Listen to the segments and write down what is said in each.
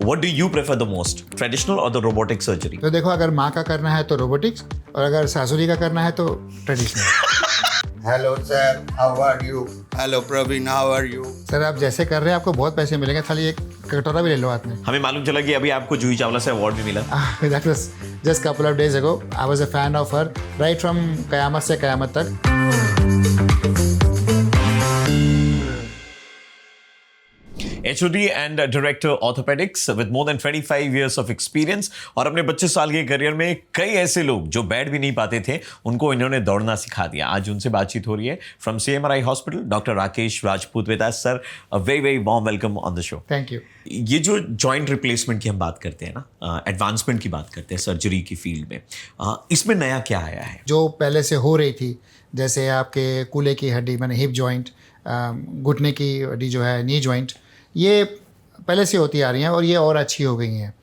What do you prefer the most, traditional or the robotic surgery? तो देखो, अगर माँ का करना है तो रोबोटिक्स, और अगर सासुरी का करना है तो traditional. Hello sir, how are you? Hello Praveen, how are you? Sir आप जैसे कर रहे हैं आपको बहुत पैसे मिलेंगे, खाली एक कटोरा भी ले लो हाथ में। हमें मालूम चला कि अभी आपको जूही चावला से अवार्ड भी मिला। That was just couple of days ago. I was a fan of her right from कयामत से कयामत तक। HOD and director orthopedics with more than 25 years of experience और अपने 25 साल के करियर में कई ऐसे लोग जो बैठ भी नहीं पाते थे उनको इन्होंने दौड़ना सिखा दिया। आज उनसे बातचीत हो रही है from CMRI hospital. Doctor Rakesh Rajput with us. Sir, a very very warm welcome on the show. Thank you. ये जो जॉइंट रिप्लेसमेंट की हम बात करते हैं ना, एडवांसमेंट की बात करते हैं सर्जरी की फील्ड में, इसमें नया क्या आया है? जो पहले से हो रही थी, जैसे आपके कूल्हे की हड्डी माने हिप जॉइंट, घुटने की हड्डी जो है नी जॉइंट, ये पहले से होती आ रही हैं और ये और अच्छी हो गई हैं।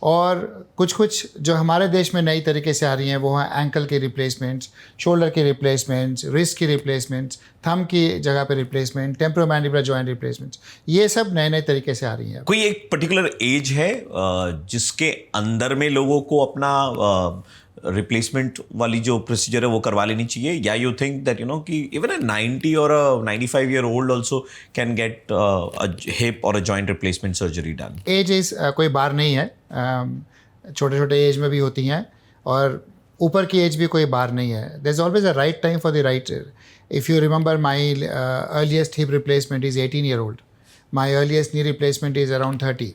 और कुछ जो हमारे देश में नई तरीके से आ रही हैं वो हैं एंकल के रिप्लेसमेंट्स, शोल्डर के रिप्लेसमेंट्स, रिस्ट की रिप्लेसमेंट्स, थंब की जगह पे रिप्लेसमेंट, टेम्पोरोमैंडिबुलर जॉइंट रिप्लेसमेंट्स, ये सब नए नए तरीके से आ रही हैं। कोई एक पर्टिकुलर एज है जिसके अंदर में लोगों को अपना रिप्लेसमेंट वाली जो प्रोसीजर है वो करवा लेनी चाहिए, या you think that you know कि इवन अ 90 और a 95 year old also can get a hip और a joint replacement surgery done? Age is कोई बार नहीं है, छोटे छोटे एज में भी होती हैं और ऊपर की एज भी कोई बार नहीं है। There is always a right time for the right. If you remember my earliest hip replacement is 18 year old, my earliest knee replacement is around 30,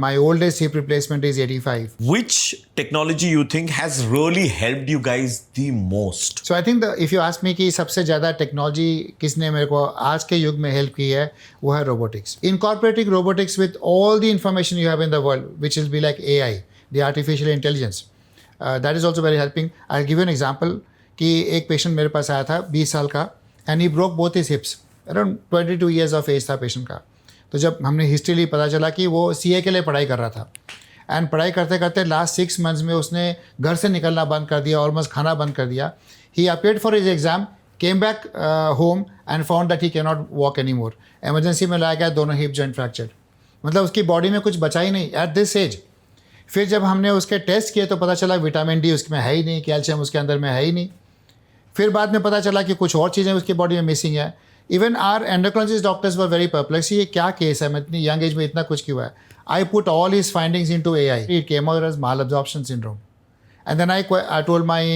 my oldest hip replacement is 85. Which technology you think has really helped you guys the most? So I think if you ask me कि सबसे ज़्यादा technology किसने मेरे को आज के युग में हेल्प की है, वो है robotics. Incorporating robotics with all the information you have in the world, which will be like AI, the artificial intelligence, that is also very helping. I'll give you an example कि एक patient मेरे पास आया था 20 साल का, and he broke both his hips. Around 22 years of age था patient का। तो जब हमने हिस्ट्री ली, पता चला कि वो CA के लिए पढ़ाई कर रहा था, एंड पढ़ाई करते करते लास्ट 6 months में उसने घर से निकलना बंद कर दिया, ऑलमोस्ट खाना बंद कर दिया। He appeared for his exam, came back home and found that he can not walk any more. Emergency में लाया गया, दोनों हिप जॉइंट फ्रैक्चर, मतलब उसकी बॉडी में कुछ बचा ही नहीं एट दिस एज। फिर जब हमने उसके टेस्ट किए तो पता चला विटामिन डी उसमें है ही नहीं, कैल्शियम उसके अंदर में है ही नहीं। फिर बाद में पता चला कि कुछ और चीज़ें उसकी बॉडी में मिसिंग है। Even our endocrinologist doctors were very perplexed, ये क्या केस है, मैं इतनी यंग एज में इतना कुछ क्यों है। I put all his findings into AI. It came out as malabsorption syndrome, and then I told my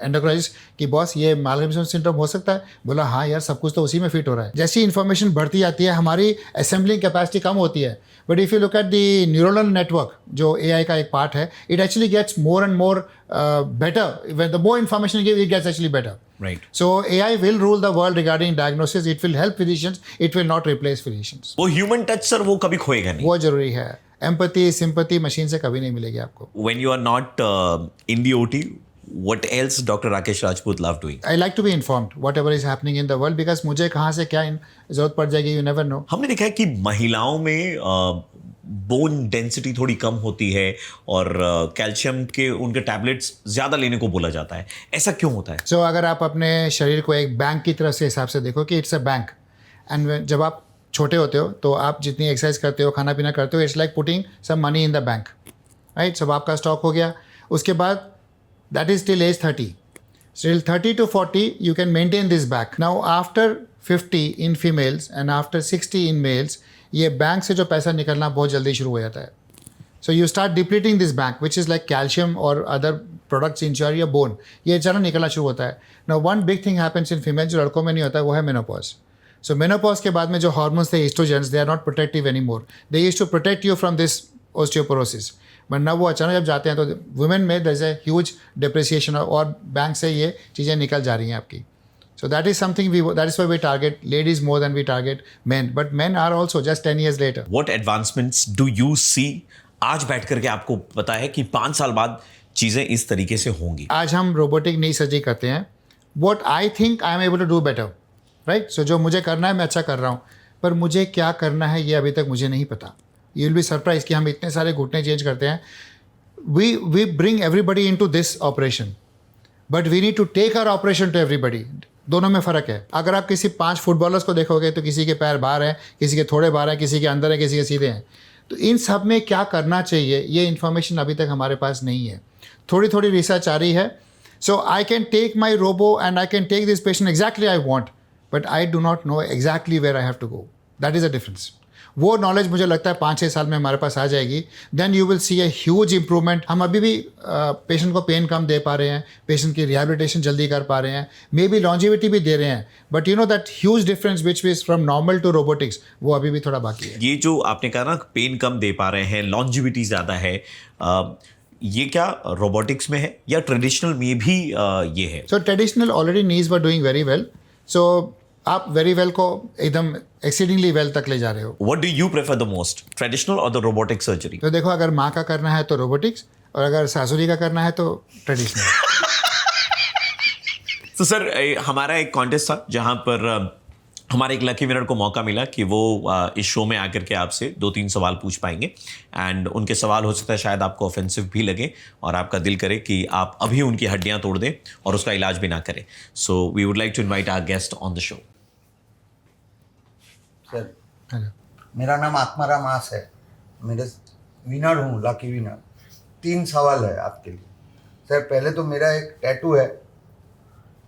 endocrinologist कि बॉस ये माल अब्जॉर्प्शन सिंड्रोम हो सकता है? बोला हाँ यार, सब कुछ तो उसी में फिट हो रहा है। जैसी इन्फॉर्मेशन बढ़ती जाती है हमारी असेंबलिंग कैपेसिटी कम होती है, but if you look at the neural network जो AI का एक पार्ट है, it actually gets more and more better. When the more information you give, it gets actually better. Right. So AI will rule the world regarding diagnosis. It will help physicians. It will not replace physicians. वो human touch sir वो कभी खोएगा नहीं। वो जरूरी है। Empathy, sympathy machine से कभी नहीं मिलेगी आपको। When you are not in the OT, what else Dr. Rakesh Rajput love doing? I like to be informed whatever is happening in the world, because मुझे कहाँ से क्या जरूरत पड़ जाएगी, you never know. हमने देखा है कि महिलाओं में बोन डेंसिटी थोड़ी कम होती है और कैल्शियम के उनके टैबलेट्स ज़्यादा लेने को बोला जाता है, ऐसा क्यों होता है? So अगर आप अपने शरीर को एक बैंक की तरफ से हिसाब से देखो कि इट्स अ बैंक, एंड जब आप छोटे होते हो तो आप जितनी एक्सरसाइज करते हो, खाना पीना करते हो, it's like putting some money in the bank, right. सब आपका स्टॉक हो गया, उसके बाद that is till age 30, till 30 to 40 you can maintain this back. Now after 50 in females and after 60 in males, ये बैंक से जो पैसा निकलना बहुत जल्दी शुरू हो जाता है। So you start depleting this bank which is like calcium और other products in your bone, ये अचानक निकलना शुरू होता है। Now one big thing happens in female, जो लड़कों में नहीं होता है, वो है मेनोपॉज। सो मेनोपॉज के बाद में जो हार्मोन्स थे estrogens, they are not protective any more, they used to protect you from this osteoporosis, but ना वो अचानक जब जाते हैं तो वुमेन में there is a huge depreciation और बैंक से ये चीज़ें निकल जा रही हैं आपकी। So that is something that is why we target ladies more than we target men. But men are also just 10 years later. What advancements do you see? आज बैठ करके आपको पता है कि 5 साल बाद चीज़ें इस तरीके से होंगी। आज हम रोबोटिक नी सर्जरी करते हैं। What I think I am able to do better, right? So जो मुझे करना है मैं अच्छा कर रहा हूँ, पर मुझे क्या करना है ये अभी तक मुझे नहीं पता। You will be surprised कि हम इतने सारे घुटने चेंज करते हैं। We bring everybody into this operation, but we need to take our operation to everybody. दोनों में फ़र्क है। अगर आप किसी 5 फुटबॉलर्स को देखोगे तो किसी के पैर बाहर हैं, किसी के थोड़े बाहर हैं, किसी के अंदर हैं, किसी के सीधे हैं। तो इन सब में क्या करना चाहिए ये इन्फॉर्मेशन अभी तक हमारे पास नहीं है। थोड़ी थोड़ी रिसर्च आ रही है। So I can take my robo and I can take this patient exactly I want, but I do not know exactly where I have to go. That is a difference. वो knowledge मुझे लगता है 5-6 साल में हमारे पास आ जाएगी। Then you will see a huge improvement. हम अभी भी पेशेंट को पेन कम दे पा रहे हैं, पेशेंट की रिहेबिलिटेशन जल्दी कर पा रहे हैं, मे बी लॉन्जिविटी भी दे रहे हैं, but you know that huge difference which is from normal to robotics, वो अभी भी थोड़ा बाकी है। ये जो आपने कहा ना पेन कम दे पा रहे हैं, लॉन्जिविटी ज़्यादा है, ये क्या रोबोटिक्स में है या ट्रेडिशनल में भी ये है? So traditional already knees were doing very well. So आप वेरी वेल को एकदम एक्सीडिंगली वेल तक ले जा रहे हो। What do you prefer the most, traditional और द रोबोटिक सर्जरी? तो देखो, अगर माँ का करना है तो रोबोटिक्स, और अगर सासुरी का करना है तो ट्रेडिशनल। तो सर हमारा एक कॉन्टेस्ट था जहां पर हमारे एक लकी विनर को मौका मिला कि वो इस शो में आकर के आपसे 2-3 सवाल पूछ पाएंगे, एंड उनके सवाल हो सकता है शायद आपको ऑफेंसिव भी लगे और आपका दिल करे कि आप अभी उनकी हड्डियां तोड़ दें और उसका इलाज भी ना करें। So we would like to invite our guest on the show. Sir, hello. मेरा नाम आत्माराम आस है, मेरे विनर हूँ, लकी विनर। 3 सवाल है आपके लिए। सर, पहले तो मेरा एक टैटू है,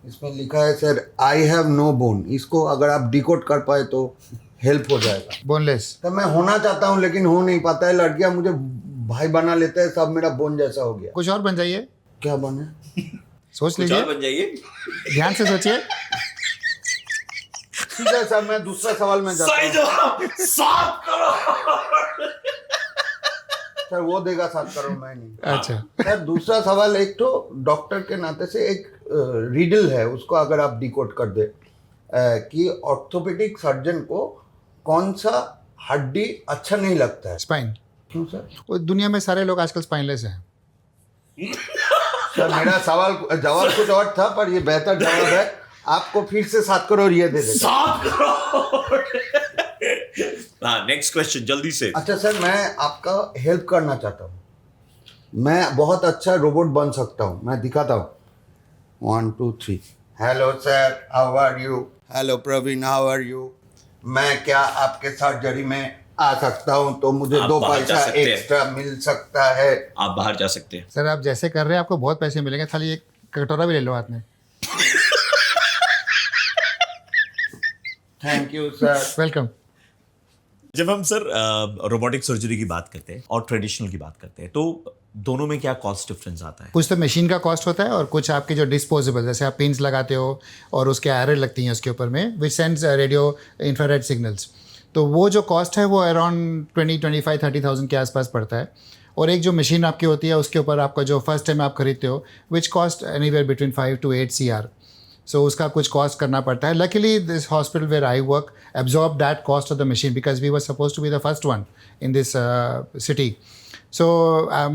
इसमें लिखा है sir I have no bone. इसको अगर आप डिकोड कर पाए तो हेल्प हो जाएगा। बोनलेस। तो मैं होना चाहता हूँ लेकिन हो नहीं पाता है। लड़कियाँ मुझे भाई बना लेते हैं, सब मेरा बोन जैसा हो गया। कुछ और बन जाइए। क्या बने? सोच कुछ लीजिए, और बन जाइए। ध्यान से सोचिए। ठीक है सर, मैं दूसरा सवाल में जाता सही हूँ। जवाब, 7 करोड़। सर वो देगा 7 करोड़, मैं नहीं। अच्छा। सर दूसरा सवाल, एक तो डॉक्टर के नाते से एक रीडल है, उसको अगर आप डिकोड कर दे कि ऑर्थोपेडिक सर्जन को कौन सा हड्डी अच्छा नहीं लगता है। स्पाइन। क्यों सर? वो दुनिया में सारे लोग आजकल स्पाइनलेस हैं। सर मेरा जवाब कुछ और था, पर ये बेहतर जवाब है। आपको फिर से 7 करोड़ ये दे देगा। 7 करोड़। हाँ, नेक्स्ट क्वेश्चन जल्दी से। अच्छा सर, मैं आपका हेल्प करना चाहता हूँ। मैं बहुत अच्छा रोबोट बन सकता हूँ, मैं दिखाता हूँ। 1 2 3। Hello sir, how are you? Hello Praveen, how are you? मैं क्या आपके सर्जरी में आ सकता हूँ तो मुझे आप 2 बाहर जा पैसा सकते हैं। एक्स्ट्रा मिल सकता है? आप बाहर जा सकते हैं। सर आप जैसे कर रहे हैं आपको बहुत पैसे मिलेंगे, खाली एक कटोरा भी ले लो हाथ में। Thank you sir. वेलकम। जब हम सर रोबोटिक सर्जरी की बात करते हैं और ट्रेडिशनल की बात करते हैं तो दोनों में क्या कॉस्ट डिफरेंस आता है? कुछ तो मशीन का कॉस्ट होता है और कुछ आपके जो डिस्पोजेबल, जैसे आप पिन्स लगाते हो और उसके आयरन लगती हैं उसके ऊपर में, विच सेंड्स रेडियो इंफ्रारेड सिग्नल्स। तो वो जो कॉस्ट है वो अराउंड 20-25-30,000 के आसपास पड़ता है। और एक जो मशीन आपकी होती है उसके ऊपर आपका जो फर्स्ट टाइम आप खरीदते हो, which cost anywhere between 5 to 8 CR। So उसका कुछ कॉस्ट करना पड़ता है। Luckily this hospital where I work absorbed that cost of the machine because we were supposed to be the first one in this city. So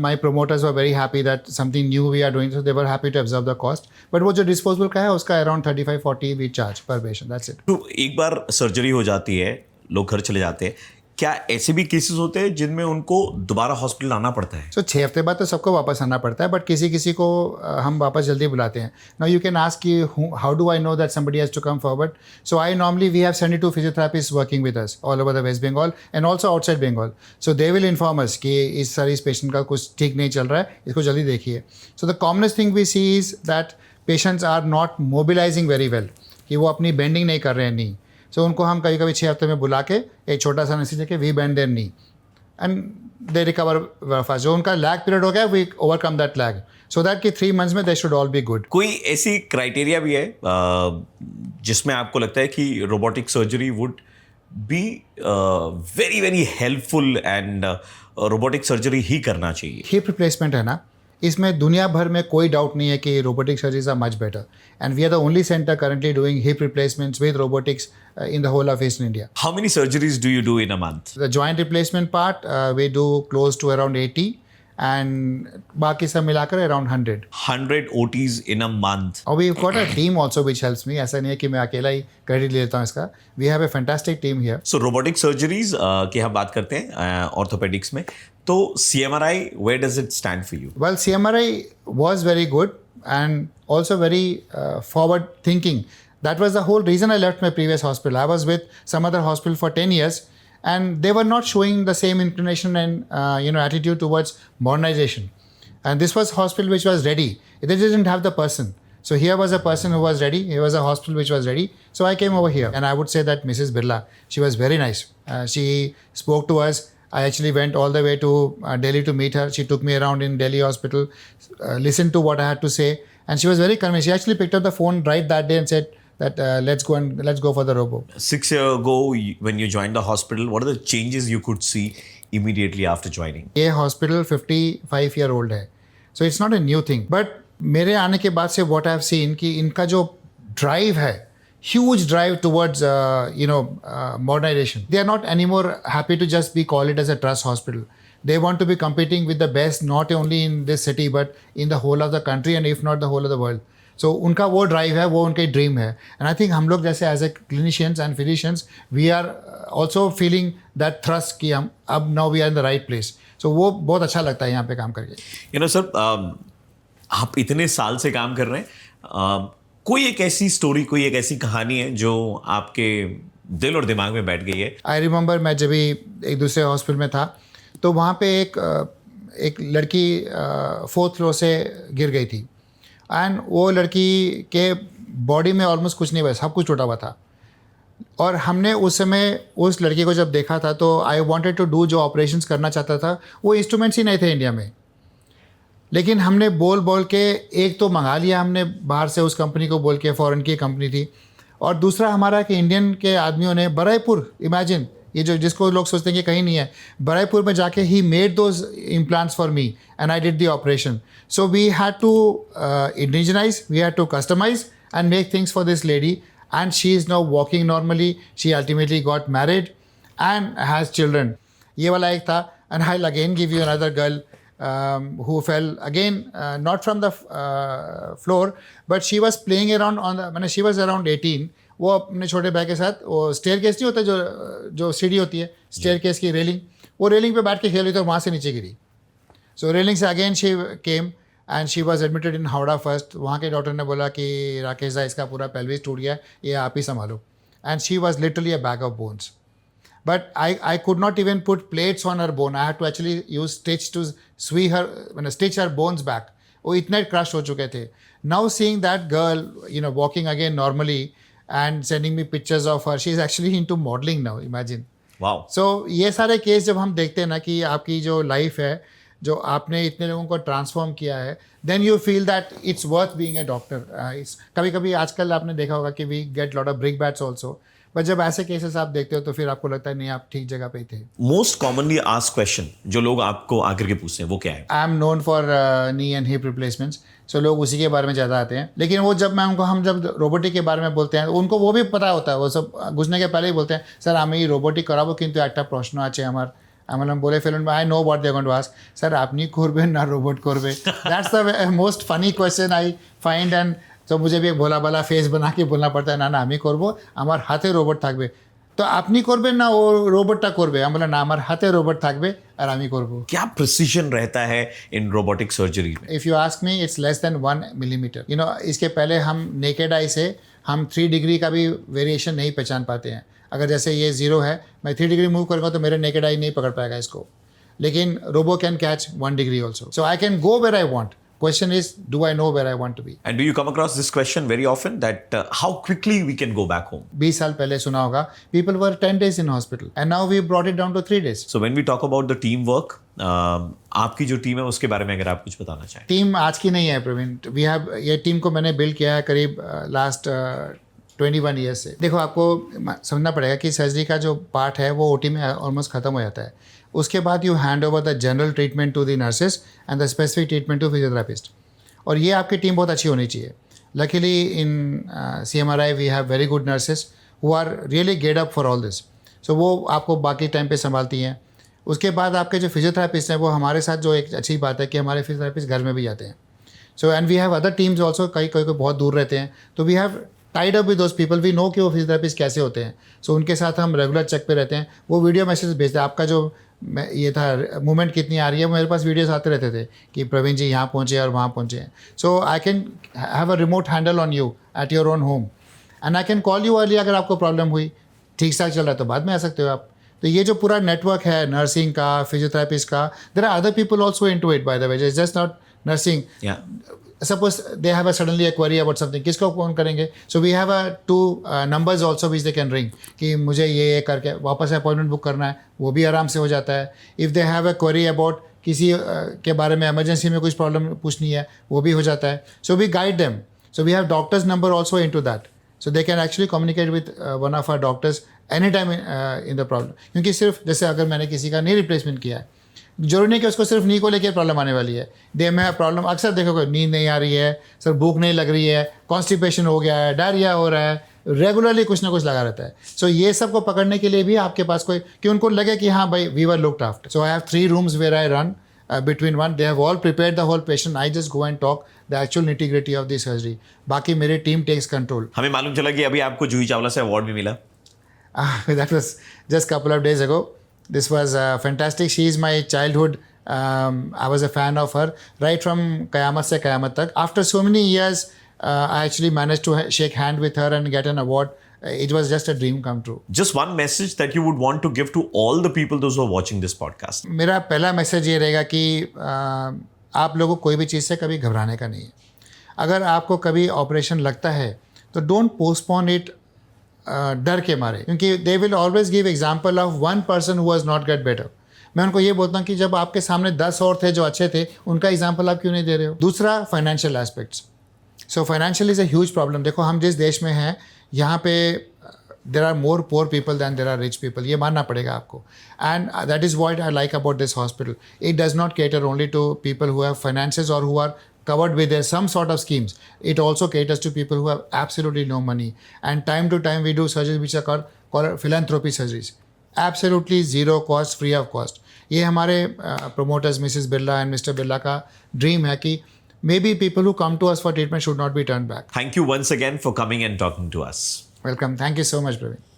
my promoters were very happy that something new we are doing, so they were happy to absorb the cost. But वो जो disposable का है उसका around 35-40 we charge per patient. That's it. तो एक बार surgery हो जाती है, लोग घर चले जाते हैं, क्या ऐसे भी केसेस होते हैं जिनमें उनको दोबारा हॉस्पिटल आना पड़ता है? सो 6 हफ्ते बाद तो सबको वापस आना पड़ता है, बट किसी किसी को हम वापस जल्दी बुलाते हैं। नाउ यू कैन आस्क कि how do I know that somebody has to come forward. So I normally we have 72 physiotherapist working with us all over the West Bengal and also outside Bengal. So they will inform us कि इस patient का कुछ ठीक नहीं चल रहा है, इसको जल्दी देखिए। So the commonest thing we see is that patients are not mobilising very well, कि वो अपनी बेंडिंग नहीं कर रहे हैं नी। सो उनको हम कभी कभी 6 हफ्ते में बुला के एक छोटा सा मैसेज देके we bend their knee and they recover fast. जो उनका लैग पीरियड हो गया we overcome that lag so that कि 3 months में they should all be good. कोई ऐसी क्राइटेरिया भी है जिसमें आपको लगता है कि robotic surgery would be very very helpful and robotic surgery ही करना चाहिए? हिप रिप्लेसमेंट है ना, इसमें दुनिया भर में कोई डाउट नहीं है कि robotic surgeries are much better and we are the only centre currently doing hip replacements with robotics in the whole of Eastern India. How many surgeries do you do in a month? The joint replacement part we do close to around 80 and बाकी सब मिलाकर around 100. 100 OTs in a month. और we've got a team also which helps me. ऐसा नहीं है कि मैं अकेला ही क्रेडिट ले लेता हूँ इसका. We have a fantastic team here. So robotic surgeries की हम बात करते हैं orthopedics में, तो CMRI where does it stand for you? Well, CMRI was very good and also very forward thinking. That was the whole reason I left my previous hospital. I was with some other hospital for 10 years, and they were not showing the same inclination and attitude towards modernization. And this was hospital which was ready. They didn't have the person. So here was a person who was ready. Here was a hospital which was ready. So I came over here, and I would say that Mrs. Birla, she was very nice. She spoke to us. I actually went all the way to Delhi to meet her. She took me around in Delhi hospital, listened to what I had to say, and she was very convinced. She actually picked up the phone right that day and said that let's go for the robo. 6 years ago, when you joined the hospital, what are the changes you could see immediately after joining? ये hospital 55-year-old है, so it's not a new thing. But मेरे आने के बाद से what I've seen कि इनका जो drive है, huge drive towards modernization. They are not anymore happy to just be called it as a trust hospital. They want to be competing with the best, not only in this city but in the whole of the country, and if not the whole of the world. So उनका वो drive है, वो उनका dream है. And I think हम लोग जैसे as a clinicians and physicians, we are also feeling that thrust कि हम अब now we are in the right place. So वो बहुत अच्छा लगता है यहाँ पे काम करके. sir, आप इतने साल से काम कर रहे हैं, कोई एक ऐसी स्टोरी, कोई एक ऐसी कहानी है जो आपके दिल और दिमाग में बैठ गई है? आई रिमेंबर मैं जब भी एक दूसरे हॉस्पिटल में था तो वहाँ पे एक लड़की 4th फ्लोर से गिर गई थी, एंड वो लड़की के बॉडी में ऑलमोस्ट कुछ नहीं हुआ, सब कुछ टूटा हुआ था. और हमने उस समय उस लड़की को जब देखा था तो आई वांटेड टू डू, जो ऑपरेशंस करना चाहता था वो इंस्ट्रूमेंट्स ही नहीं थे इंडिया में. लेकिन हमने बोल के एक तो मंगा लिया हमने बाहर से, उस कंपनी को बोल के, फॉरेन की कंपनी थी. और दूसरा हमारा कि इंडियन के आदमियों ने बराईपुर, इमेजिन, ये जो जिसको लोग सोचते हैं कि कहीं नहीं है, बराईपुर में जाके ही made those implants for me and I did the operation. So we had to indigenise, we had to customise and make things for this lady, and she is now walking normally. She ultimately got married and has children. ये वाला एक था. And I again give you another girl who fell again, not from the floor, but she was playing around on the, she was around 18. वो अपने छोटे भाई के साथ, वो स्टेयर केस नहीं होता जो सीढ़ी होती है, स्टेयर केस की रेलिंग, वो रेलिंग पे बैठ के खेल रही थी और वहाँ से नीचे गिरी. सो रेलिंग से again she came and she was admitted in Howrah first. वहाँ के डॉक्टर ने बोला कि राकेश दा, इसका पूरा पेल्विस टूट गया, ये आप ही संभालो. And she was literally a bag of bones. But I could not even put plates on her bone. I had to actually use stitch to stitch her bones back. वो इतने क्रश हो चुके थे. Now seeing that girl, walking again normally and sending me pictures of her, she is actually into modeling now. Imagine. Wow. So ये सारे case जब हम देखते हैं ना कि आपकी जो लाइफ है, जो आपने इतने लोगों को ट्रांसफॉर्म किया है, then you feel that it's worth being a doctor. कभी कभी आजकल आपने देखा होगा कि we get lot of brickbats also. पर जब ऐसे केसेस आप देखते हो तो फिर आपको लगता है नहीं, आप ठीक जगह पे ही थे. मोस्ट कॉमनली आस्क्ड क्वेश्चन जो लोग आपको आकर के पूछते हैं वो क्या है? I am known for knee and hip replacements. So लोग उसी के बारे में ज़्यादा आते हैं. लेकिन वो जब हम जब रोबोटिक के बारे में बोलते हैं उनको वो भी पता होता है. वो सब घुसने के पहले ही बोलते हैं, सर हमें ये रोबोटिक कराबो কিন্তু একটা প্রশ্ন আছে আমার. আমরা বলে ফেলুন, I know what they going to ask, sir আপনি করবেন না রোবট করবে? That's the most funny question I find. And तो मुझे भी एक भोला भाला फेस बना के बोलना पड़ता है, ना আমি করব, আমার হাতে রোবট থাকবে. তো আপনি করবেন না ও রোবটটা করবে? আমি বললাম না, আমার হাতে রোবট থাকবে আর আমি করব. क्या प्रिसीजन रहता है इन रोबोटिक सर्जरी में? If you ask me, it's less than 1 millimetre. इसके पहले हम नेकेड आई से हम 3 डिग्री का भी वेरिएशन नहीं पहचान पाते हैं. अगर जैसे ये 0 है, मैं 3 डिग्री मूव करूँगा तो मेरे नेकेड आई नहीं पकड़ पाएगा इसको. लेकिन robo can catch 1 degree also. So I can go where I want. Question is, do I know where I want to be? And do you come across this question very often, that how quickly we can go back home? 20 साल पहले सुना होगा, people were 10 days in hospital and now we brought it down to 3 days. So when we talk about the teamwork, आपकी जो team है उसके बारे में अगर आप कुछ बताना चाहें. टीम आज की नहीं है प्रवीण. ये टीम को मैंने बिल्ड किया है करीब लास्ट 21 ईयर्स से. देखो, आपको समझना पड़ेगा कि सर्जरी का जो पार्ट है वो ओटी में ऑलमोस्ट ख़त्म हो जाता है. उसके बाद you hand over the general treatment to the nurses and the specific treatment to physiotherapist. और ये आपकी टीम बहुत अच्छी होनी चाहिए. Luckily in CMRI we have very good nurses who are really get up for all this. So वो आपको बाकी टाइम पे संभालती हैं. उसके बाद आपके जो फिजियोथेरापिस्ट हैं वो हमारे साथ, जो एक अच्छी बात है कि हमारे फिजियोथेरापिस्ट घर में भी जाते हैं. So and we have other teams also. कोई बहुत दूर रहते हैं तो we have tied up with those people. We know कि वो फिजियोथेरापिस्ट कैसे होते हैं. सो उनके साथ हम रेगुलर चेक पे रहते हैं. वो वीडियो मैसेज भेजते हैं, आपका जो ये था मूवमेंट कितनी आ रही है. मेरे पास वीडियोस आते रहते थे कि प्रवीण जी यहाँ पहुँचे और वहाँ पहुँचे. So I can have a remote handle on you at your own home and I can call you early अगर आपको प्रॉब्लम हुई, ठीक ठाक चल रहा है तो बाद में आ सकते हो आप। तो ये जो पूरा नेटवर्क है नर्सिंग का, फिजियोथेरेपिस्ट का, there are other people also into it by the way, it's just not nursing. Suppose they have suddenly a query about something, किसको फोन करेंगे? So we have two numbers also which they can ring कि मुझे ये करके वापस appointment book करना है, वो भी आराम से हो जाता है। If they have a query about किसी के बारे में इमरजेंसी में कुछ प्रॉब्लम पूछनी है, वो भी हो जाता है। So we guide them. So we have doctor's number also into that. So they can actually communicate with one of our doctors anytime in the problem. क्योंकि सिर्फ जैसे अगर मैंने किसी का नी रिप्लेसमेंट किया है, जरूरी नहीं कि उसको सिर्फ नी को लेकर प्रॉब्लम आने वाली है। दे में प्रॉब्लम अक्सर देखोगे, नींद नहीं आ रही है सर, भूख नहीं लग रही है, कॉन्स्टिपेशन हो गया है, डायरिया हो रहा है, रेगुलरली कुछ ना कुछ लगा रहता है। सो ये सब को पकड़ने के लिए भी आपके पास कोई, कि उनको लगे कि हाँ भाई we were looked after. So I have 3 rooms where I run between one. They have all prepared the whole patient. I just go and talk the actual nitty-gritty of the surgery. बाकी मेरी team takes control. हमें मालूम चला कि अभी आपको जूही चावला से award भी मिला। That was just couple of days ago. This was fantastic. She is my childhood. I was a fan of her right from Qayamat se Qayamat tak. After so many years, I actually managed to shake hand with her and get an award. It was just a dream come true. Just one message that you would want to give to all the people those who are watching this podcast. मेरा पहला message ये रहेगा कि आप लोगों को कोई भी चीज़ से कभी घबराने का नहीं है। अगर आपको कभी ऑपरेशन लगता है तो डोंट पोस्टपोन इट डर के मारे, क्योंकि they will always give example of one person who has not get better. मैं उनको ये बोलता हूँ कि जब आपके सामने 10 और थे जो अच्छे थे, उनका एग्जाम्पल आप क्यों नहीं दे रहे हो। दूसरा, financial aspects. So financial is a huge problem. देखो हम जिस देश में हैं, यहाँ पे there are more poor people than there are rich people, ये मानना पड़ेगा आपको। And that is what I like about this hospital. It does not cater only to people who have finances और who are covered with some sort of schemes. It also caters to people who have absolutely no money. And time to time we do surgeries which are called philanthropy surgeries. Absolutely zero cost, free of cost. ये हमारे promoters Mrs. Birla and Mr. Birla का dream है कि maybe people who come to us for treatment should not be turned back. Thank you once again for coming and talking to us. Welcome. Thank you so much, Praveen.